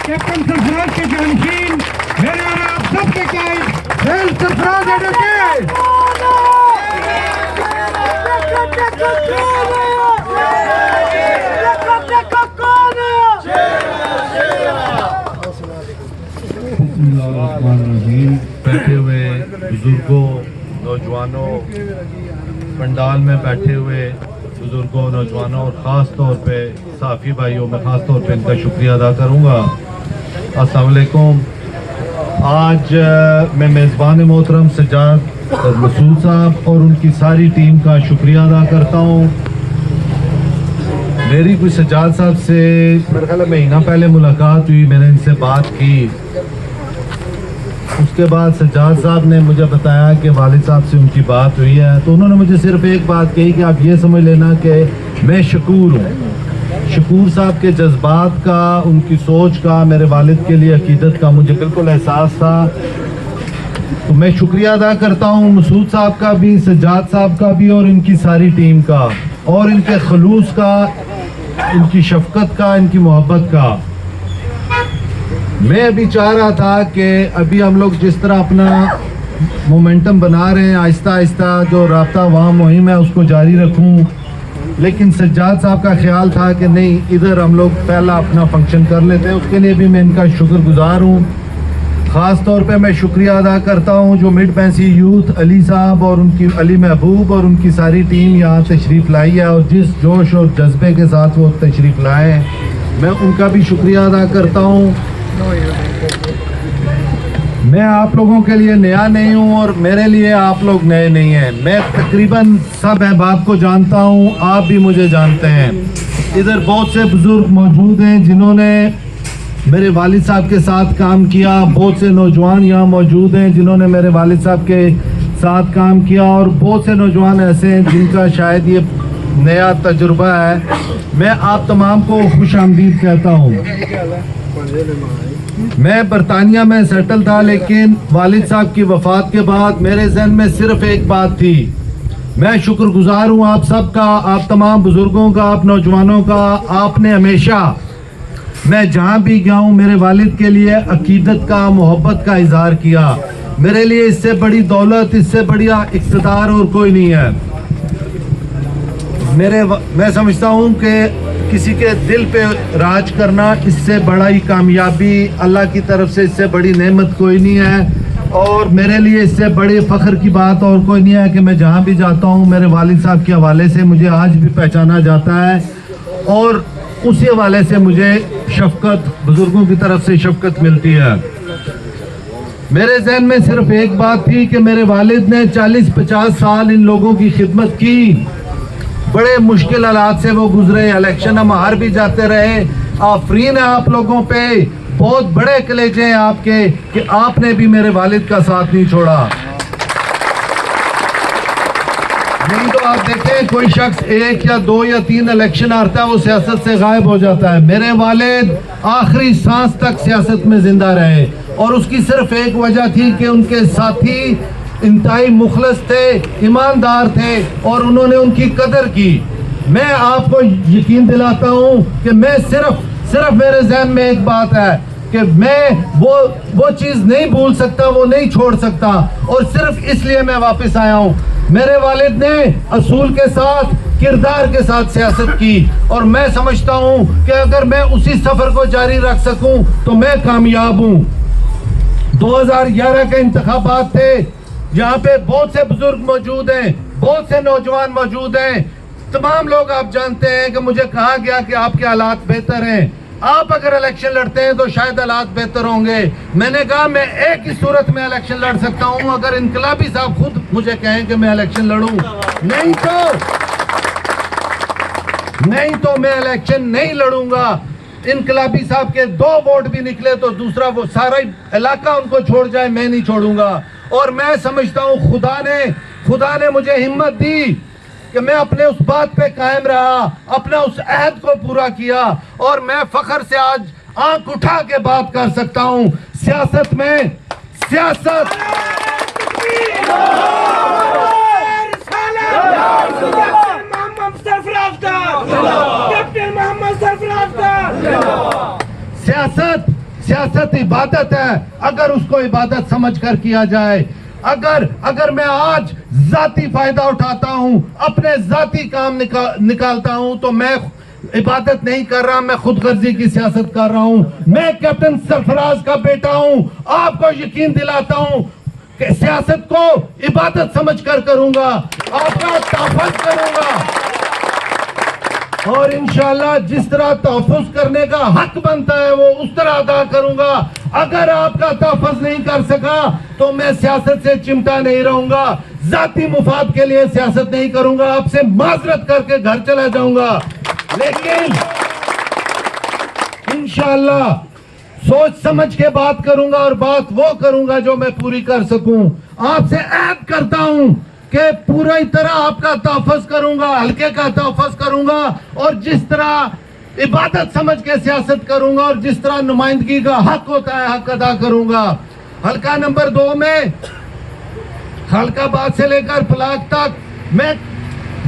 Captain Sarfaraz के जानशीन मेरे और आप सबके कायद रेल सरफराज एडवोकेट बैठे हुए बुजुर्गों, नौजवानों, पंडाल में बैठे हुए बुजुर्गों, नौजवानों और ख़ास तौर पे साफ़ी भाइयों में ख़ास तौर पे इनका शुक्रिया अदा करूँगा। अस्सलाम वालेकुम। आज मैं मेज़बान मोहतरम सज्जाद मसूद साहब और उनकी सारी टीम का शुक्रिया अदा करता हूँ। मेरी कोई सज्जाद साहब से मेरे ख्याल महीना पहले मुलाकात हुई, मैंने इनसे बात की। उसके बाद सज्जाद साहब ने मुझे बताया कि वालिद साहब से उनकी बात हुई है, तो उन्होंने मुझे सिर्फ एक बात कही कि आप ये समझ लेना कि मैं शकूर हूँ। शकूर साहब के जज्बात का, उनकी सोच का, मेरे वालिद के लिए अकीदत का मुझे बिल्कुल एहसास था। तो मैं शुक्रिया अदा करता हूँ मसूद साहब का भी, सज्जाद साहब का भी और इनकी सारी टीम का, और इनके खलूस का, इनकी शफकत का, इनकी मोहब्बत का। मैं अभी चाह रहा था कि अभी हम लोग जिस तरह अपना मोमेंटम बना रहे हैं, आहिस्ता आहिस्ता जो राब्ता वहाँ मुहिम है उसको जारी रखूं, लेकिन सज्जाद साहब का ख्याल था कि नहीं, इधर हम लोग पहला अपना फंक्शन कर लेते हैं। उसके लिए भी मैं इनका शुक्रगुजार हूँ। ख़ास तौर पे मैं शुक्रिया अदा करता हूँ जो मिड पैंसी यूथ, अली साहब और उनकी, अली महबूब और उनकी सारी टीम यहाँ तशरीफ़ लाई है, और जिस जोश और जज्बे के साथ वो तशरीफ़ लाए हैं, मैं उनका भी शुक्रिया अदा करता हूँ। मैं आप लोगों के लिए नया नहीं हूँ और मेरे लिए आप लोग नए नहीं हैं। मैं तकरीबन सब अहबाब को जानता हूँ, आप भी मुझे जानते हैं। इधर बहुत से बुजुर्ग मौजूद हैं जिन्होंने मेरे वालिद साहब के साथ काम किया, बहुत से नौजवान यहाँ मौजूद हैं जिन्होंने मेरे वालिद साहब के साथ काम किया, और बहुत से नौजवान ऐसे हैं जिनका शायद ये नया तजुर्बा है। मैं आप तमाम को खुश आमदीद कहता हूँ। मैं बरतानिया में सेटल था, लेकिन वालिद साहब की वफ़ात के बाद मेरे ज़हन में सिर्फ एक बात थी। मैं शुक्रगुजार हूँ आप सब का, आप तमाम बुज़ुर्गों का, आप नौजवानों का। आपने हमेशा, मैं जहाँ भी गया हूँ, मेरे वालिद के लिए अकीदत का, मोहब्बत का इजहार किया। मेरे लिए इससे बड़ी दौलत, इससे बढ़िया इक़्तिदार और कोई नहीं है। मैं समझता हूँ कि किसी के दिल पे राज करना, इससे बड़ा ही कामयाबी, अल्लाह की तरफ से इससे बड़ी नेमत कोई नहीं है। और मेरे लिए इससे बड़े फ़ख्र की बात और कोई नहीं है कि मैं जहाँ भी जाता हूँ मेरे वालिद साहब के हवाले से मुझे आज भी पहचाना जाता है, और उसी हवाले से मुझे शफ़क़त, बुज़ुर्गों की तरफ से शफ़क़त मिलती है। मेरे ज़हन में सिर्फ एक बात थी कि मेरे वालिद ने 40-50 साल इन लोगों की खिदमत की। बड़े मुश्किल हालात से वो गुजरे, इलेक्शन हम हार भी जाते रहे। आफरीन है आप लोगों पे, बहुत बड़े कलेजे हैं आपके कि आपने भी मेरे वालिद का साथ नहीं छोड़ा। नहीं तो आप देखें, कोई शख्स 1 या 2 या 3 इलेक्शन हारता है, वो सियासत से गायब हो जाता है। मेरे वालिद आखिरी सांस तक सियासत में जिंदा रहे, और उसकी सिर्फ एक वजह थी कि उनके साथी इंतहाई मुखलस थे, ईमानदार थे, और उन्होंने उनकी कदर की। मैं आपको यकीन दिलाता हूँ कि मैं सिर्फ मेरे जहन में एक बात है कि मैं वो चीज़ नहीं भूल सकता, वो नहीं छोड़ सकता, और सिर्फ इसलिए मैं वापस आया हूँ। मेरे वालिद ने असूल के साथ, किरदार के साथ सियासत की, और मैं समझता हूँ कि अगर मैं उसी सफ़र को जारी रख सकूँ तो मैं कामयाब हूँ। 2011 के इंतखाबात थे, यहाँ पे बहुत से बुजुर्ग मौजूद हैं, बहुत से नौजवान मौजूद हैं। तमाम लोग आप जानते हैं कि मुझे कहा गया कि आपके हालात बेहतर हैं, आप अगर इलेक्शन लड़ते हैं तो शायद हालात बेहतर होंगे। मैंने कहा मैं एक ही सूरत में इलेक्शन लड़ सकता हूं, अगर इनकलाबी साहब खुद मुझे कहें कि मैं इलेक्शन लड़ूं, नहीं तो मैं इलेक्शन नहीं लड़ूंगा। इनकलाबी साहब के 2 वोट भी निकले तो दूसरा वो सारा इलाका उनको छोड़ जाए, मैं नहीं छोड़ूंगा। और मैं समझता हूँ खुदा ने मुझे हिम्मत दी कि मैं अपने उस बात पे कायम रहा, अपना उस अहद को पूरा किया, और मैं फख्र से आज आंख उठा के बात कर सकता हूँ। सियासत में سیاست عبادت ہے اگر اس کو عبادت سمجھ کر کیا جائے. اگر میں آج ذاتی فائدہ اٹھاتا ہوں, اپنے ذاتی کام نکالتا ہوں, تو میں عبادت نہیں کر رہا, میں خود غرضی کی سیاست کر رہا ہوں. میں کیپٹن سرفراز کا بیٹا ہوں, آپ کو یقین دلاتا ہوں کہ سیاست کو عبادت سمجھ کر کروں گا, آپ کا تحفظ کروں گا, اور انشاءاللہ جس طرح تحفظ کرنے کا حق بنتا ہے وہ اس طرح ادا کروں گا. اگر آپ کا تحفظ نہیں کر سکا تو میں سیاست سے چمٹا نہیں رہوں گا, ذاتی مفاد کے لیے سیاست نہیں کروں گا, آپ سے معذرت کر کے گھر چلا جاؤں گا. لیکن انشاءاللہ سوچ سمجھ کے بات کروں گا, اور بات وہ کروں گا جو میں پوری کر سکوں. آپ سے عہد کرتا ہوں کہ پوری طرح آپ کا تحفظ کروں گا, حلقے کا تحفظ کروں گا, اور جس طرح عبادت سمجھ کے سیاست کروں گا, اور جس طرح نمائندگی کا حق ہوتا ہے حق ادا کروں گا. حلقہ نمبر 2 میں خالق آباد سے لے کر پلاک تک میں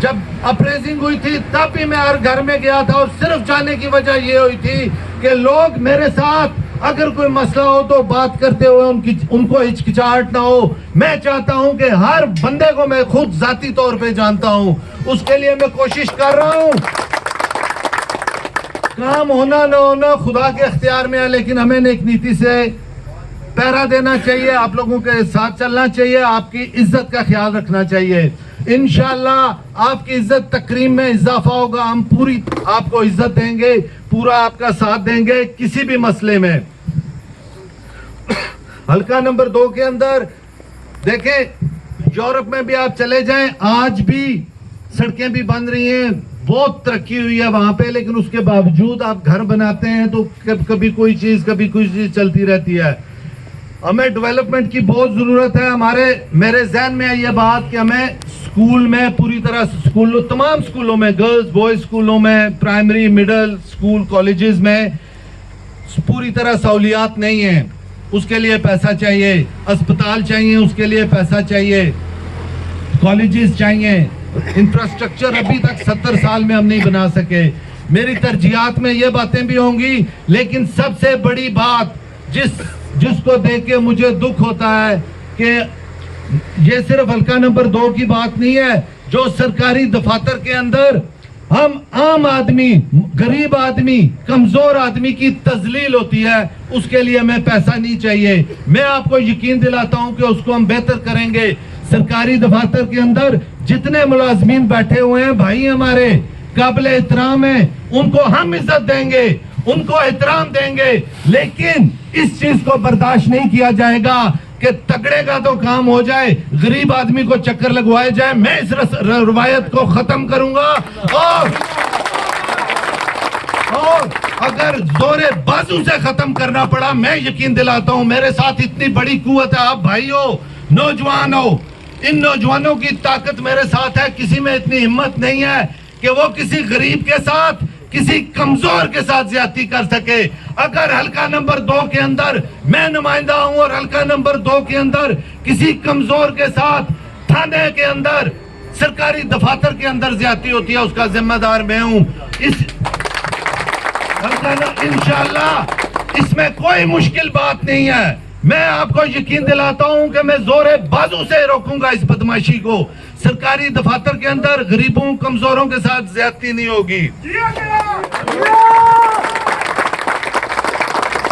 جب اپریزنگ ہوئی تھی تب بھی میں ہر گھر میں گیا تھا, اور صرف جانے کی وجہ یہ ہوئی تھی کہ لوگ میرے ساتھ اگر کوئی مسئلہ ہو تو بات کرتے ہوئے ان کو ہچکچاہٹ نہ ہو. میں چاہتا ہوں کہ ہر بندے کو میں خود ذاتی طور پہ جانتا ہوں, اس کے لیے میں کوشش کر رہا ہوں. کام ہونا نہ ہونا خدا کے اختیار میں ہے, لیکن ہمیں نیک نیتی سے پہرا دینا چاہیے, آپ لوگوں کے ساتھ چلنا چاہیے, آپ کی عزت کا خیال رکھنا چاہیے. انشاءاللہ آپ کی عزت تکریم میں اضافہ ہوگا, ہم پوری آپ کو عزت دیں گے, پورا آپ کا ساتھ دیں گے کسی بھی مسئلے میں. حلقہ نمبر 2 کے اندر دیکھیں, یورپ میں بھی آپ چلے جائیں, آج بھی سڑکیں بھی بن رہی ہیں, بہت ترقی ہوئی ہے وہاں پہ, لیکن اس کے باوجود آپ گھر بناتے ہیں تو کبھی کوئی چیز چلتی رہتی ہے. ہمیں ڈیولپمنٹ کی بہت ضرورت ہے. میرے ذہن میں ہے یہ بات کہ ہمیں اسکول میں پوری طرح تمام اسکولوں میں, گرلز بوائز اسکولوں میں, پرائمری مڈل اسکول کالجز میں پوری طرح سہولیات نہیں ہیں, اس کے لیے پیسہ چاہیے. اسپتال چاہیے, اس کے لیے پیسہ چاہیے. کالجز چاہیے. انفراسٹرکچر ابھی تک 70 سال میں ہم نہیں بنا سکے. میری ترجیحات میں یہ باتیں بھی ہوں گی, لیکن سب سے بڑی بات جس کو دیکھ کے مجھے دکھ ہوتا ہے کہ یہ صرف حلقہ نمبر 2 کی بات نہیں ہے, جو سرکاری دفاتر کے اندر ہم عام آدمی, غریب آدمی, کمزور آدمی کی تذلیل ہوتی ہے, اس کے لیے ہمیں پیسہ نہیں چاہیے. میں آپ کو یقین دلاتا ہوں کہ اس کو ہم بہتر کریں گے. سرکاری دفاتر کے اندر جتنے ملازمین بیٹھے ہوئے ہیں بھائی ہمارے قابل احترام ہیں, ان کو ہم عزت دیں گے, ان کو احترام دیں گے, لیکن اس چیز کو برداشت نہیں کیا جائے گا کہ تگڑے کا تو کام ہو جائے, غریب آدمی کو چکر لگوائے جائے. میں اس روایت کو ختم کروں گا, اور اگر زور بازو سے ختم کرنا پڑا, میں یقین دلاتا ہوں میرے ساتھ اتنی بڑی قوت ہے. آپ بھائی ہو, نوجوان ہو, ان نوجوانوں کی طاقت میرے ساتھ ہے. کسی میں اتنی ہمت نہیں ہے کہ وہ کسی غریب کے ساتھ, کسی کمزور کے ساتھ زیادتی کر سکے. اگر حلقہ نمبر 2 کے اندر میں نمائندہ ہوں اور حلقہ نمبر 2 کے اندر کسی کمزور کے ساتھ تھانے کے اندر, سرکاری دفاتر کے اندر زیادتی ہوتی ہے, اس کا ذمہ دار میں ہوں. انشاءاللہ اس میں کوئی مشکل بات نہیں ہے. میں آپ کو یقین دلاتا ہوں کہ میں زور بازو سے روکوں گا اس بدماشی کو. سرکاری دفاتر کے اندر غریبوں کمزوروں کے ساتھ زیادتی نہیں ہوگی.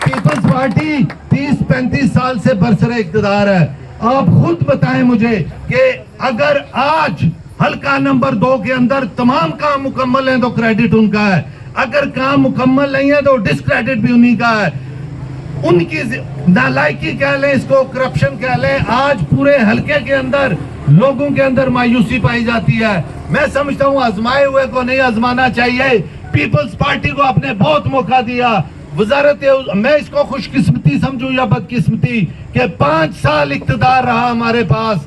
پیپلز پارٹی 30-35 سال سے برسر اقتدار ہے. آپ خود بتائیں مجھے کہ اگر آج حلقہ نمبر 2 کے اندر تمام کام مکمل ہیں تو کریڈٹ ان کا ہے, اگر کام مکمل نہیں ہے تو ڈسکریڈٹ بھی انہی کا ہے. ان کی نالائکی کہہ لیں, اس کو کرپشن کہہ لیں. آج پورے حلقے کے اندر لوگوں کے اندر مایوسی پائی جاتی ہے. میں سمجھتا ہوں آزمائے ہوئے کو نہیں آزمانا چاہیے. پیپلز پارٹی کو آپ نے بہت موقع دیا. وزارت, میں اس کو خوش قسمتی سمجھوں یا بدقسمتی کہ 5 سال اقتدار رہا ہمارے پاس.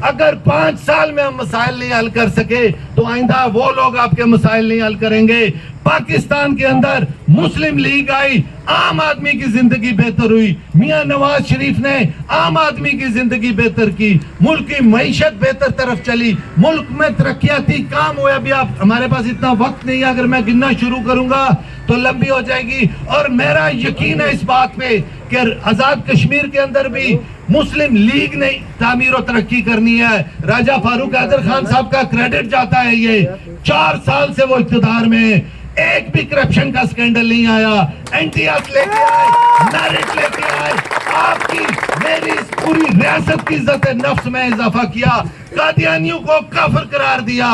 اگر 5 سال میں ہم مسائل نہیں حل کر سکے تو آئندہ وہ لوگ آپ کے مسائل نہیں حل کریں گے. पाकिस्तान के अंदर मुस्लिम लीग आई, आम आदमी की जिंदगी बेहतर हुई। मियां नवाज शरीफ ने आम आदमी की जिंदगी बेहतर की, मुल्क की मईशत बेहतर तरफ चली, मुल्क में तरक्याती काम हुए। अभी आप, हमारे पास इतना वक्त नहीं है, अगर मैं गिनना शुरू करूंगा तो लंबी हो जाएगी। और मेरा यकीन है इस बात पे कि आजाद कश्मीर के अंदर भी मुस्लिम लीग ने तामीर और तरक्की करनी है। राजा फारूक हैदर खान साहब का क्रेडिट जाता है, ये 4 साल से वो इख्तिदार में, एक भी करप्शन का स्कैंडल नहीं आया। एनटीआर लेके आए, मेरिट लेके आए, आपकी मेरी इस पूरी रियासत की इज्जत नफ्स में इजाफा किया, कादियानियों को काफिर करार दिया।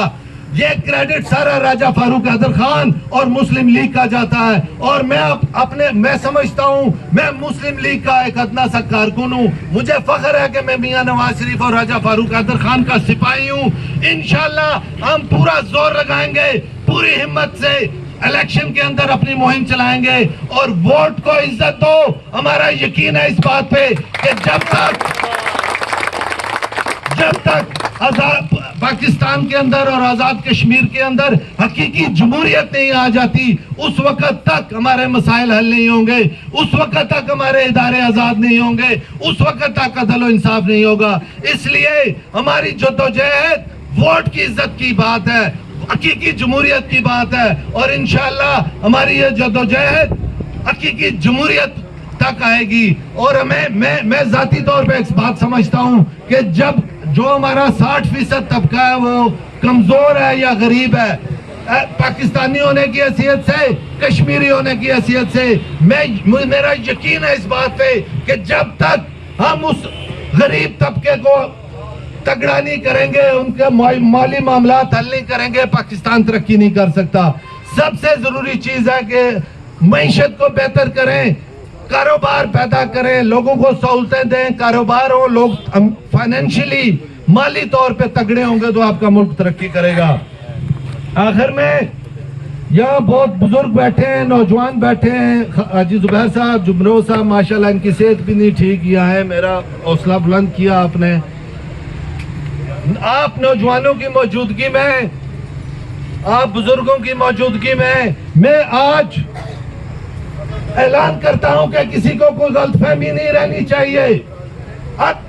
ये क्रेडिट सारा राजा फारूक हैदर खान और मुस्लिम लीग का जाता है। और मैं समझता हूँ मैं मुस्लिम लीग का एक अदना सा कारकुन हूँ। मुझे फख्र है कि मैं मियां नवाज शरीफ और राजा फारूक हैदर खान का सिपाही हूँ। इंशाल्लाह हम पूरा जोर लगाएंगे, पूरी हिम्मत से इलेक्शन के अंदर अपनी मुहिम चलाएंगे और वोट को इज्जत दो। हमारा यकीन है इस बात पे कि जब तक आजाद पाकिस्तान के अंदर और आजाद कश्मीर के अंदर हकीकी जमहूरियत नहीं आ जाती, उस वक्त तक हमारे मसाइल हल नहीं होंगे, उस वक्त तक हमारे इदारे आजाद नहीं होंगे, उस वक्त तक अदल और इंसाफ नहीं होगा। इसलिए हमारी जद्दोजहद वोट की इज्जत की बात है, हकीकी जमहूरियत की बात है। और इंशाअल्लाह हमारी ये जद्दोजहद हकीकी जमहूरियत तक आएगी। और मैं जाती तौर पे एक बात समझता हूँ कि जब जो हमारा 60% तबका है वो कमजोर है या गरीब है, पाकिस्तानी होने की हैसियत से, कश्मीरी होने की हैसियत से, मेरा यकीन है इस बात पे कि जब तक हम उस गरीब तबके को तगड़ा नहीं करेंगे, उनके माली मामलात हल नहीं करेंगे, पाकिस्तान तरक्की नहीं कर सकता। सबसे जरूरी चीज है कि मईशत को बेहतर करें, कारोबार पैदा करें, लोगों को सहूलतें दें, कारोबार हो, लोग फाइनेंशियली माली तौर पे तगड़े होंगे तो आपका मुल्क तरक्की करेगा। आखिर में यहाँ बहुत बुजुर्ग बैठे हैं, नौजवान बैठे हैं, हाजी जुबैर साहब, जुमरो साहब, माशाल्लाह इनकी सेहत भी नहीं ठीक, यहाँ है, मेरा हौसला बुलंद किया आपने। आप नौजवानों की मौजूदगी में, आप बुजुर्गों की मौजूदगी में मैं आज ऐलान करता हूं कि किसी को कोई गलतफहमी नहीं रहनी चाहिए।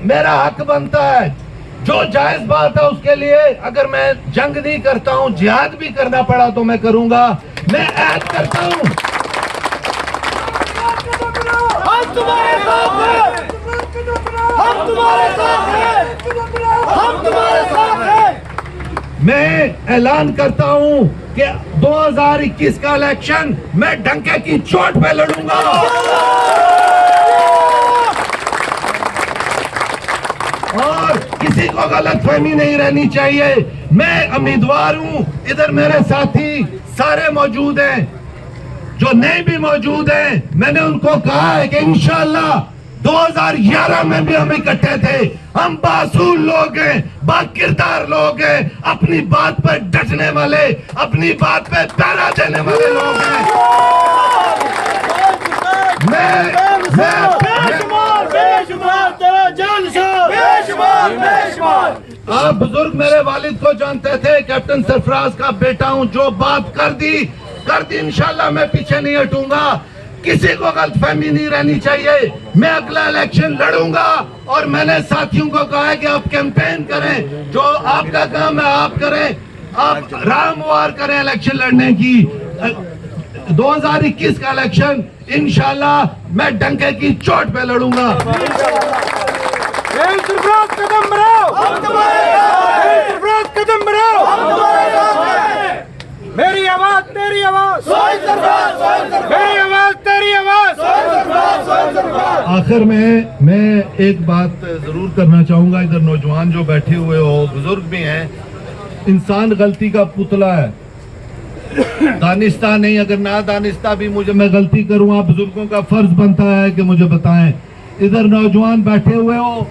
मेरा हक बनता है, जो जायज बात है उसके लिए अगर मैं जंग नहीं करता हूं, जिहाद भी करना पड़ा तो मैं करूंगा। मैं ऐद करता हूं, हम तुम्हारे साथ हैं, हम तुम्हारे साथ हैं, हम तुम्हारे साथ हैं। मैं ऐलान करता हूं कि 2021 का इलेक्शन मैं डंके की चोट पे लड़ूंगा। और किसी को गलतफहमी नहीं रहनी चाहिए। मैं उम्मीदवार हूं, इधर मेरे साथी सारे मौजूद हैं, जो नहीं भी मौजूद हैं, मैंने उनको कहा है कि इंशाअल्लाह 2011 में भी हम इकट्ठे थे। हम बासूल लोग हैं, बाकिरदार लोग हैं, अपनी बात पर डटने वाले, अपनी बात पे पहरा देने वाले लोग हैं। आप बुजुर्ग मेरे वालिद को जानते थे, कैप्टन सरफराज का बेटा हूं, जो बात कर दी इंशाअल्लाह मैं पीछे नहीं हटूंगा। किसी को गलतफहमी नहीं रहनी चाहिए। मैं अगला इलेक्शन लड़ूंगा और मैंने साथियों को कहा है कि आप कैंपेन करें, जो आपका काम है आप करें, आप रामवार करें इलेक्शन लड़ने की। 2021 का इलेक्शन इंशाल्लाह मैं डंके की चोट पे लड़ूंगा। कदम बढ़ाओ, हम तुम्हारे साथ हैं। कदम बढ़ाओ, हम तुम्हारे साथ हैं। मेरी आवाज तेरी आवाज, मेरी आवाज तेरी आवाज। आखिर में मैं एक बात जरूर करना चाहूंगा, इधर नौजवान जो बैठे हुए हो, बुजुर्ग भी हैं, इंसान गलती का पुतला है, दानिस्ता नहीं। अगर ना दानिस्ता भी मैं गलती करूं, आप बुजुर्गों का फर्ज बनता है कि मुझे बताएं। इधर नौजवान बैठे हुए हो,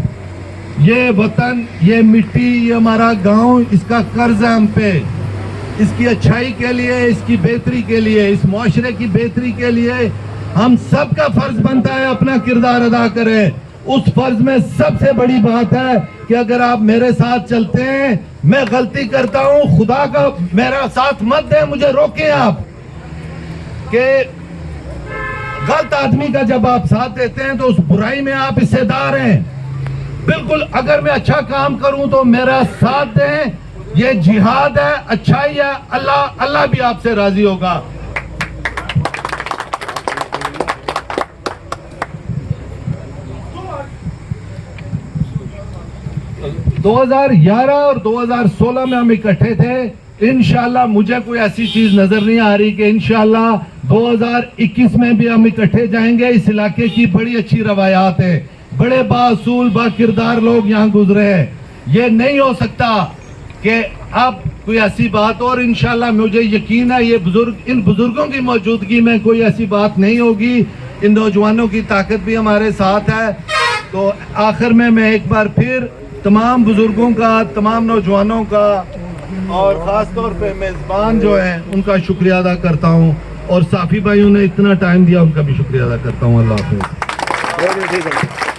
ये वतन, ये मिट्टी, ये हमारा गांव, इसका कर्ज है हम पे। इसकी अच्छाई के लिए, इसकी बेहतरी के लिए, इस मुआशरे की बेहतरी के लिए हम सबका फर्ज बनता है अपना किरदार अदा करें। उस फर्ज में सबसे बड़ी बात है कि अगर आप मेरे साथ चलते हैं, मैं गलती करता हूं, खुदा का मेरा साथ मत दें, मुझे रोकें आप। کہ غلط آدمی کا جب آپ ساتھ دیتے ہیں تو اس برائی میں آپ حصے دار ہیں. بالکل اگر میں اچھا کام کروں تو میرا ساتھ دیں. یہ جہاد ہے, اچھائی ہے, اللہ بھی آپ سے راضی ہوگا. دو 2011 اور 2016 میں ہم اکٹھے تھے. انشاءاللہ مجھے کوئی ایسی چیز نظر نہیں آ رہی کہ انشاءاللہ 2021 میں بھی ہم اکٹھے جائیں گے. اس علاقے کی بڑی اچھی روایات ہے, بڑے بااصول با کردار لوگ یہاں گزرے ہیں. یہ نہیں ہو سکتا کہ اب کوئی ایسی بات, اور انشاءاللہ مجھے یقین ہے ان بزرگوں کی موجودگی میں کوئی ایسی بات نہیں ہوگی. ان نوجوانوں کی طاقت بھی ہمارے ساتھ ہے. تو آخر میں ایک بار پھر تمام بزرگوں کا, تمام نوجوانوں کا اور خاص طور پہ میزبان جو ہیں ان کا شکریہ ادا کرتا ہوں, اور صافی بھائیوں نے اتنا ٹائم دیا ان کا بھی شکریہ ادا کرتا ہوں. اللہ حافظ.